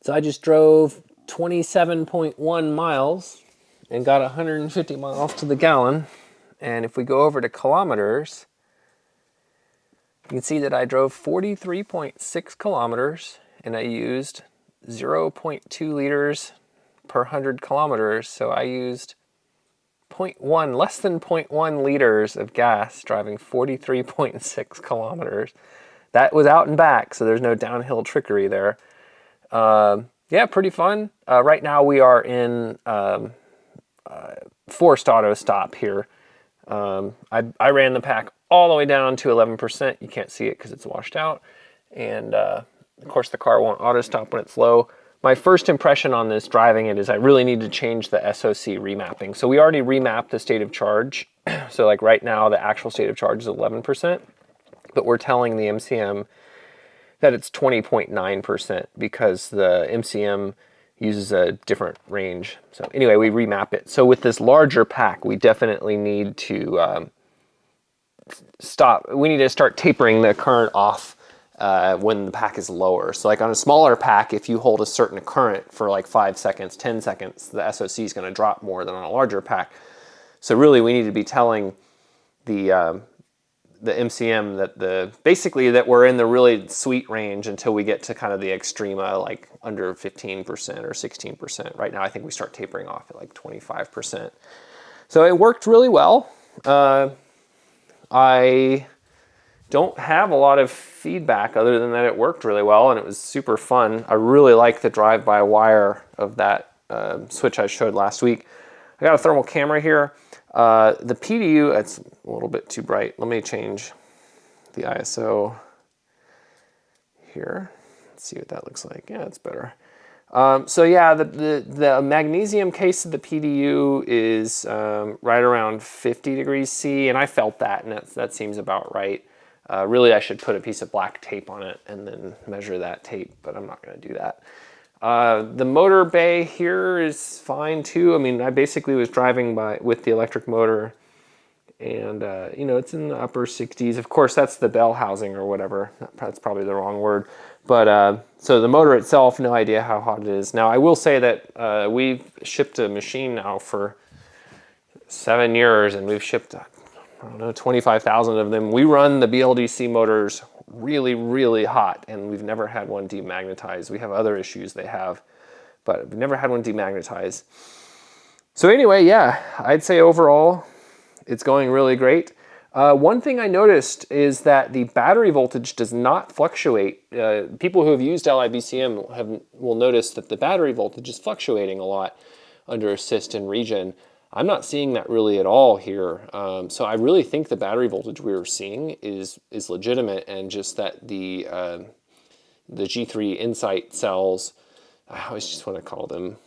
So I just drove 27.1 miles and got 150 miles to the gallon. And if we go over to kilometers, you can see that I drove 43.6 kilometers and I used 0.2 liters per 100 kilometers. So I used less than 0.1 liters of gas driving 43.6 kilometers. That was out and back, so there's no downhill trickery there. Yeah, pretty fun. Right now we are in forced auto stop here. I ran the pack all the way down to 11%. You can't see it because it's washed out. And of course the car won't auto stop when it's low. My first impression on this driving it is I really need to change the SoC remapping. So we already remapped the state of charge. So like right now the actual state of charge is 11%, but we're telling the MCM that it's 20.9% because the MCM uses a different range. So anyway, we remap it. So with this larger pack, we definitely need to we need to start tapering the current off when the pack is lower. So like on a smaller pack, if you hold a certain current for like 5 seconds, 10 seconds, the SoC is going to drop more than on a larger pack. So really we need to be telling the MCM that basically that we're in the really sweet range until we get to kind of the extrema, like under 15% or 16%. Right now I think we start tapering off at like 25%. So it worked really well. I don't have a lot of feedback other than that it worked really well and it was super fun. I really like the drive-by-wire of that switch I showed last week. I got a thermal camera here. The PDU, it's a little bit too bright. Let me change the ISO here. Let's see what that looks like. Yeah, it's better. So yeah, the magnesium case of the PDU is right around 50 degrees C, and I felt that, and that seems about right. Really, I should put a piece of black tape on it and then measure that tape, but I'm not going to do that. The motor bay here is fine too. I mean, I basically was driving with the electric motor and, you know, it's in the upper 60s. Of course, that's the bell housing or whatever. That's probably the wrong word. But so the motor itself, no idea how hot it is. Now, I will say that we've shipped a machine now for 7 years and we've shipped, I don't know, 25,000 of them. We run the BLDC motors really, really hot, and we've never had one demagnetize. We have other issues they have, but we've never had one demagnetize. So anyway, yeah, I'd say overall, it's going really great. One thing I noticed is that the battery voltage does not fluctuate. People who have used LiBCM will notice that the battery voltage is fluctuating a lot under assist and regen. I'm not seeing that really at all here. So I really think the battery voltage we were seeing is legitimate, and just that the G3 Insight cells, I always just want to call them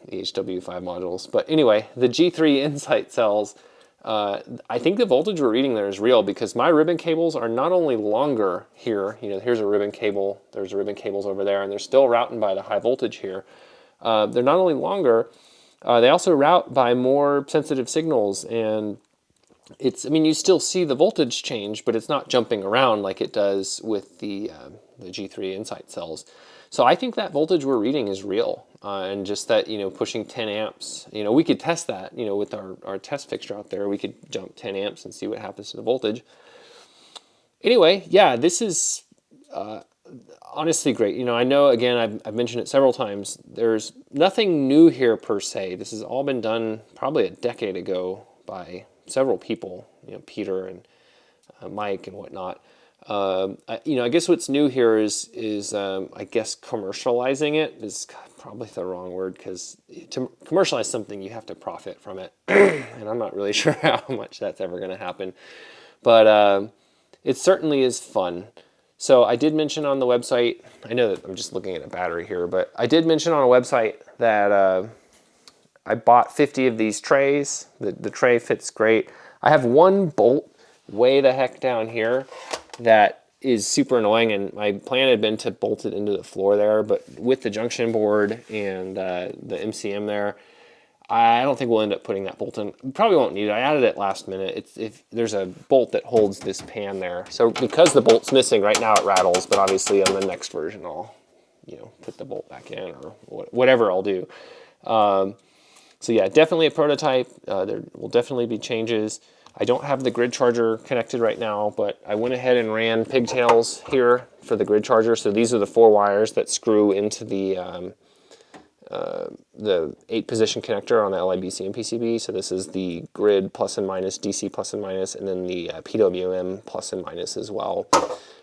the HW5 modules. But anyway, the G3 Insight cells, I think the voltage we're reading there is real, because my ribbon cables are not only longer here, you know, here's a ribbon cable, there's ribbon cables over there, and they're still routing by the high voltage here. They're not only longer, they also route by more sensitive signals, and I mean, you still see the voltage change, but it's not jumping around like it does with the G3 Insight cells. So I think that voltage we're reading is real, and just that, you know, pushing 10 amps, you know, we could test that, you know, with our test fixture out there. We could jump 10 amps and see what happens to the voltage. Anyway, yeah, this is honestly great. You know, I know, again, I've mentioned it several times, there's nothing new here per se. This has all been done probably a decade ago by several people, you know, Peter and Mike and whatnot. You know, I guess what's new here is I guess commercializing it is probably the wrong word, because to commercialize something you have to profit from it, and I'm not really sure how much that's ever going to happen, but it certainly is fun. So I did mention on the website, I know that I'm just looking at a battery here, but I did mention on a website that I bought 50 of these trays. The tray fits great. I have one bolt way the heck down here that is super annoying, and my plan had been to bolt it into the floor there, but with the junction board and the MCM there, I don't think we'll end up putting that bolt in. We probably won't need it. I added it last minute. If there's a bolt that holds this pan there. So because the bolt's missing, right now it rattles, but obviously on the next version I'll you know, put the bolt back in or whatever I'll do. So yeah, definitely a prototype. There will definitely be changes. I don't have the grid charger connected right now, but I went ahead and ran pigtails here for the grid charger. So these are the 4 wires that screw into the 8-position connector on the LiBCM PCB. So this is the grid plus and minus, DC plus and minus, and then the PWM plus and minus as well.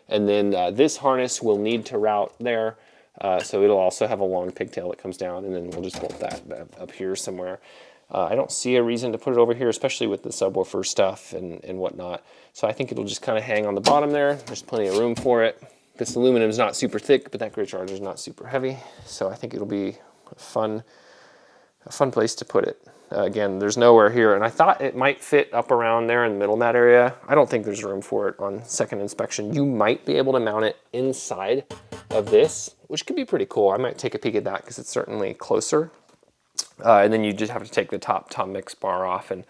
And then this harness will need to route there. So it'll also have a long pigtail that comes down, and then we'll just bolt that up here somewhere. I don't see a reason to put it over here, especially with the subwoofer stuff and whatnot. So I think it'll just kind of hang on the bottom there. There's plenty of room for it. This aluminum is not super thick, but that grid charger is not super heavy. So I think it'll be a fun place to put it. Again, there's nowhere here, and I thought it might fit up around there in the middle of that area. I don't think there's room for it on second inspection. You might be able to mount it inside of this, which could be pretty cool. I might take a peek at that because it's certainly closer. And then you just have to take the top Tom Mix bar off and,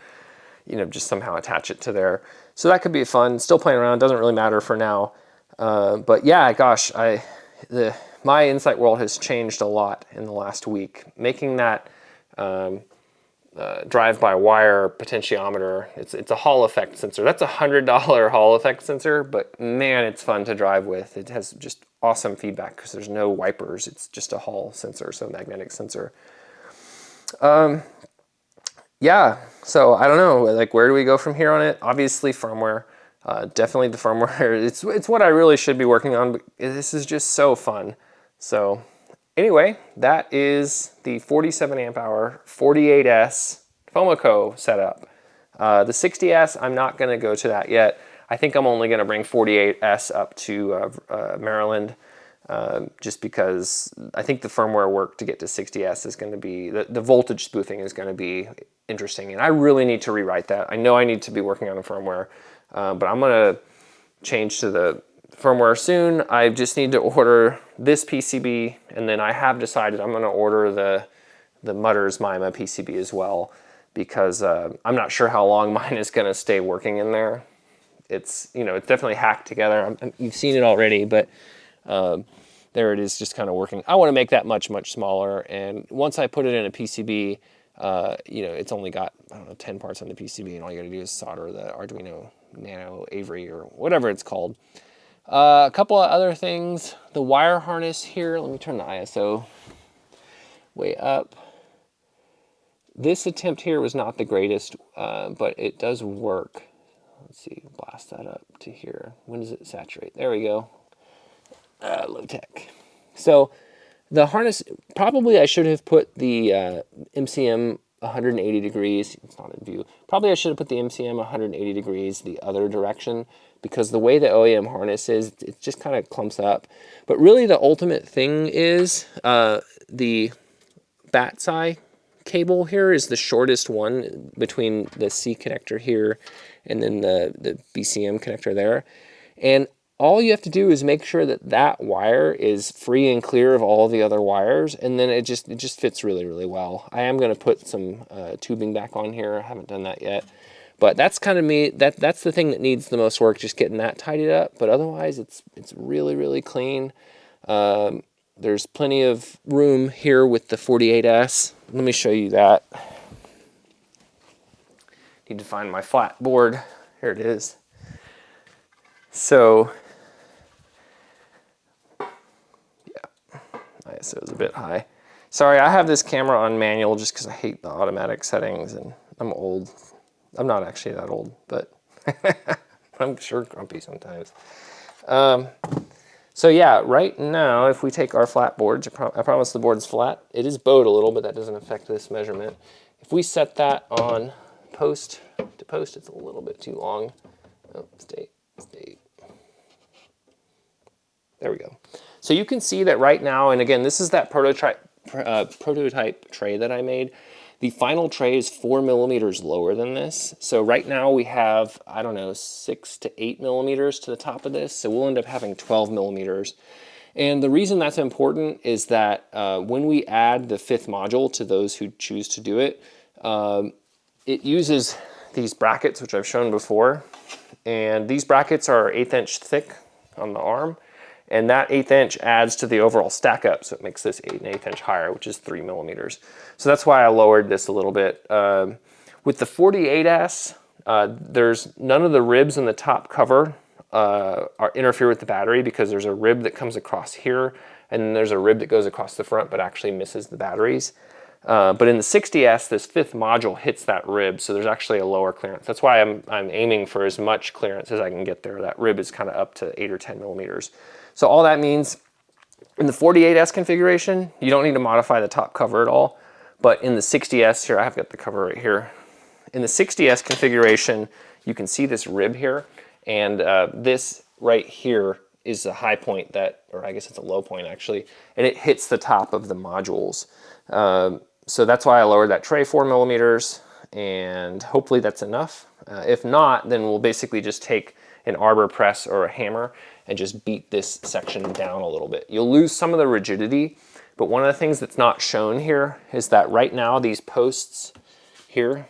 you know, just somehow attach it to there. So that could be fun. Still playing around, doesn't really matter for now. But yeah, gosh, my Insight world has changed a lot in the last week. Making that drive-by-wire potentiometer, it's a Hall effect sensor. That's a $100 Hall effect sensor, but man, it's fun to drive with. It has just awesome feedback because there's no wipers. It's just a Hall sensor, so magnetic sensor. Yeah, so I don't know, like, where do we go from here on it? Obviously firmware, definitely the firmware. It's what I really should be working on, but this is just so fun. So anyway, that is the 47 amp hour 48S FoMoCo setup. The 60S, I'm not gonna go to that yet. I think I'm only gonna bring 48S up to Maryland. Just because I think the firmware work to get to 60S is going to be, the voltage spoofing is going to be interesting, and I really need to rewrite that. I know I need to be working on a firmware, but I'm going to change to the firmware soon. I just need to order this PCB, and then I have decided I'm going to order the Mutters MIMA PCB as well, because I'm not sure how long mine is going to stay working in there. It's, you know, it's definitely hacked together. You've seen it already, but there it is, just kind of working. I want to make that much, much smaller, and once I put it in a PCB, you know, it's only got, I don't know, 10 parts on the PCB, and all you gotta do is solder the Arduino Nano Avery or whatever it's called. A couple of other things, the wire harness here, let me turn the ISO way up. This attempt here was not the greatest, but it does work. Let's see, blast that up to here. When does it saturate? There we go. Low tech. So the harness, probably I should have put the MCM 180 degrees. It's not in view. Probably I should have put the MCM 180 degrees the other direction, because the way the OEM harness is, it just kind of clumps up. But really the ultimate thing is the BATSI cable here is the shortest one between the C connector here and then the BCM connector there. And all you have to do is make sure that that wire is free and clear of all the other wires, and then it just fits really, really well. I am going to put some tubing back on here. I haven't done that yet, but that's kind of me. That's the thing that needs the most work, just getting that tidied up. But otherwise, it's really, really clean. There's plenty of room here with the 48S. Let me show you that. Need to find my flat board. Here it is. So ISO is a bit high. Sorry, I have this camera on manual just because I hate the automatic settings, and I'm old. I'm not actually that old, but I'm sure grumpy sometimes. So yeah, right now, if we take our flat boards, I promise the board's flat. It is bowed a little, but that doesn't affect this measurement. If we set that on post to post, it's a little bit too long. Oh, state. There we go. So you can see that right now, and again, this is that prototype tray that I made. The final tray is 4 millimeters lower than this. So right now we have, I don't know, 6 to 8 millimeters to the top of this. So we'll end up having 12 millimeters. And the reason that's important is that when we add the 5th module to those who choose to do it, it uses these brackets, which I've shown before. And these brackets are 1/8 inch thick on the arm. And that 1/8 inch adds to the overall stack up, so it makes this 1/8 inch higher, which is 3 millimeters. So that's why I lowered this a little bit. With the 48S, there's none of the ribs in the top cover interfere with the battery, because there's a rib that comes across here, and then there's a rib that goes across the front but actually misses the batteries. But in the 60S, this 5th module hits that rib, so there's actually a lower clearance. That's why I'm aiming for as much clearance as I can get there. That rib is kind of up to 8 or 10 millimeters. So all that means, in the 48S configuration, you don't need to modify the top cover at all. But in the 60S, here, I've got the cover right here. In the 60S configuration, you can see this rib here, and this right here is the high point that, or I guess it's a low point actually, and it hits the top of the modules. So that's why I lowered that tray 4 millimeters, and hopefully that's enough. If not, then we'll basically just take an arbor press or a hammer and just beat this section down a little bit. You'll lose some of the rigidity, but one of the things that's not shown here is that right now these posts here,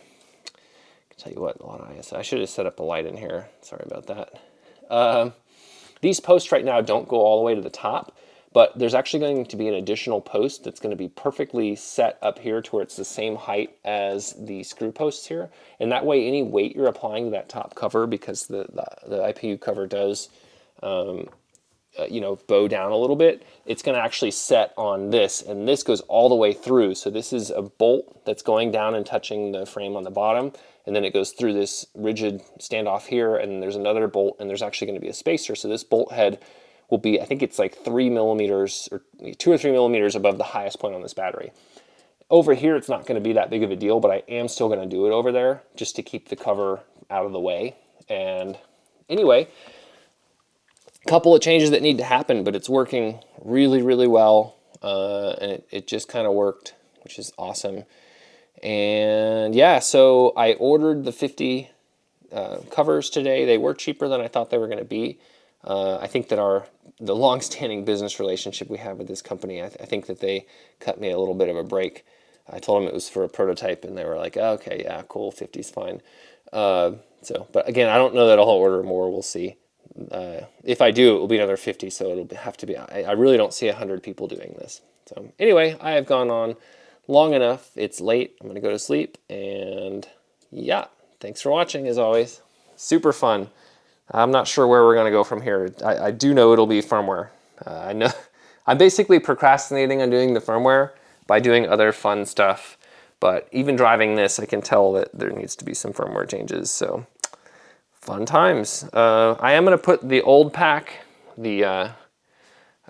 tell you what, I should have set up a light in here. Sorry about that. These posts right now don't go all the way to the top, but there's actually going to be an additional post that's going to be perfectly set up here to where it's the same height as the screw posts here. And that way, any weight you're applying to that top cover, because the IPU cover does you know, bow down a little bit, it's going to actually set on this, and this goes all the way through. So this is a bolt that's going down and touching the frame on the bottom, and then it goes through this rigid standoff here, and there's another bolt, and there's actually going to be a spacer. So this bolt head will be, I think it's like 3 millimeters or 2 or 3 millimeters above the highest point on this battery. Over here, it's not going to be that big of a deal, but I am still going to do it over there just to keep the cover out of the way. And anyway, couple of changes that need to happen, but it's working really, really well, and it just kind of worked, which is awesome. And yeah, so I ordered the 50 covers today. They were cheaper than I thought they were going to be. I think that the long-standing business relationship we have with this company, I think that they cut me a little bit of a break. I told them it was for a prototype, and they were like, oh, okay, yeah, cool, 50's fine. But again, I don't know that I'll order more. We'll see. If I do, it will be another 50, so it'll have to be, I really don't see 100 people doing this. So anyway, I have gone on long enough. It's late. I'm going to go to sleep, and yeah, thanks for watching as always. Super fun. I'm not sure where we're going to go from here. I do know it'll be firmware. I know I'm basically procrastinating on doing the firmware by doing other fun stuff, but even driving this, I can tell that there needs to be some firmware changes, so fun times. I am going to put the old pack, the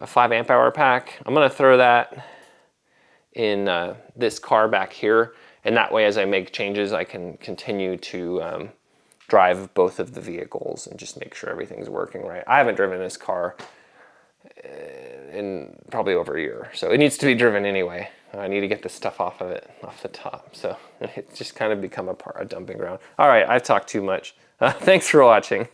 5 amp hour pack, I'm going to throw that in this car back here, and that way as I make changes I can continue to drive both of the vehicles and just make sure everything's working right. I haven't driven this car in probably over a year, so it needs to be driven anyway. I need to get the stuff off of it, off the top, so it's just kind of become a dumping ground. All right, I've talked too much. Thanks for watching.